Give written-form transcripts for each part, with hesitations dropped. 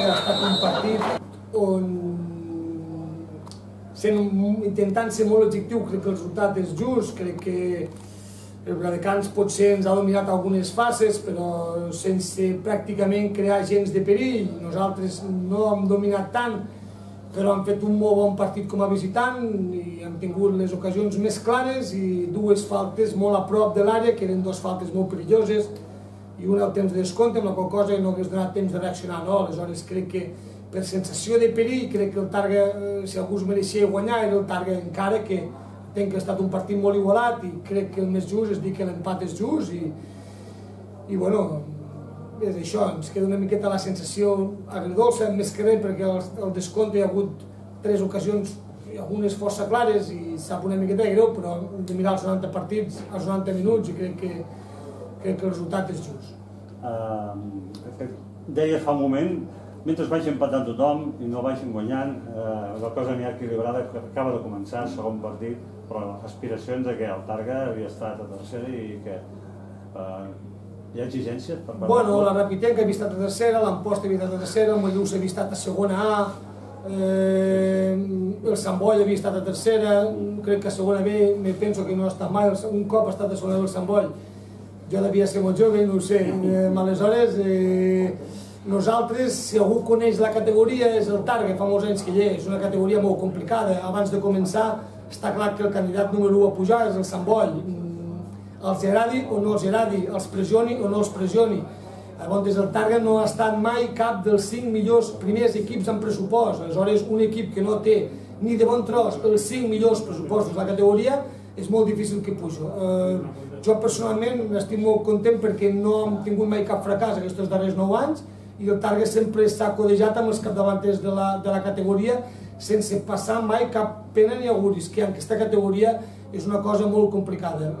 Ha estat un partit on, intentant ser molt objectiu, crec que el resultat és just, crec que el Viladecans potser ens ha dominat algunes fases, però sense pràcticament crear gens de perill. Nosaltres no hem dominat tant, però hem fet un molt bon partit com a visitant i hem tingut les ocasions més clares i dues faltes molt a prop de l'àrea, que eren dues faltes molt perilloses, i una al temps de descompte, amb la qual cosa no hagués donat temps de reaccionar. Aleshores crec que per sensació de perill, crec que el Targa, si algú es mereixia guanyar, era el Targa, encara que entenc que ha estat un partit molt igualat i crec que el més just és dir que l'empat és just i bueno, és això, ens queda una miqueta la sensació agridolça, més que res perquè al descompte hi ha hagut 3 ocasions, algunes força clares i sap una miqueta greu, però hem de mirar els 90 partits, els 90 minuts i crec que el resultat és just. Deia fa un moment, mentre vagi empatant tothom i no vagin guanyant, la cosa anirà equilibrada, acaba de començar el segon partit, però aspiracions que el Targa havia estat a tercera i que hi ha exigències per part? Bueno, la Rapitenca havia estat a tercera, l'Amposta havia estat a tercera, el Mollús havia estat a segona A, el Sant Boi havia estat a tercera, crec que a segona B, me penso que no ha estat mai, un cop ha estat a segona B el Sant Boi. Jo devia ser molt jove, no ho sé. Aleshores, nosaltres, si algú coneix la categoria, és el Targa, fa molts anys que hi és. És una categoria molt complicada. Abans de començar, està clar que el candidat número 1 a pujar és el Sant Boi. Els agradi o no els agradi, els pressioni o no els pressioni. Llavors, el Targa no ha estat mai cap dels 5 millors primers equips en pressupost. Aleshores, un equip que no té ni de bon tros els 5 millors pressupostos de la categoria, és molt difícil que pugi. Jo personalment estic molt content perquè no hem tingut mai cap fracàs aquests darrers 9 anys i el Targa sempre s'ha codejat amb els capdavanters de la categoria sense passar mai cap pena ni auguris, que en aquesta categoria és una cosa molt complicada.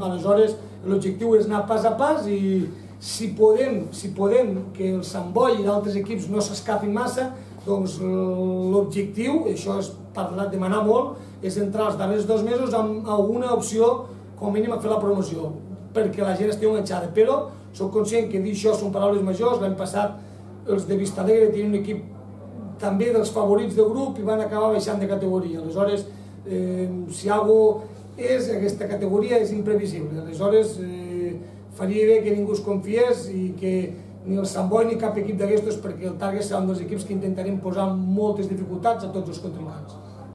Aleshores, l'objectiu és anar pas a pas i si podem que el Sant Boi i d'altres equips no s'escapin massa, doncs l'objectiu, això és demanar molt, és entrar els darrers 2 mesos amb alguna opció com a mínim a fer la promoció, perquè la gent estigui enganxada. Però soc conscient que dir això són paraules majors. L'any passat els de Vistalegre tenien un equip també dels favorits del grup i van acabar baixant de categoria. Aleshores, si alguna cosa és, aquesta categoria és imprevisible. Aleshores, faria bé que ningú es confiés i que ni el Sant Boi ni cap equip d'aquestos, perquè el Targa serà un dels equips que intentarem posar moltes dificultats a tots els contribuents.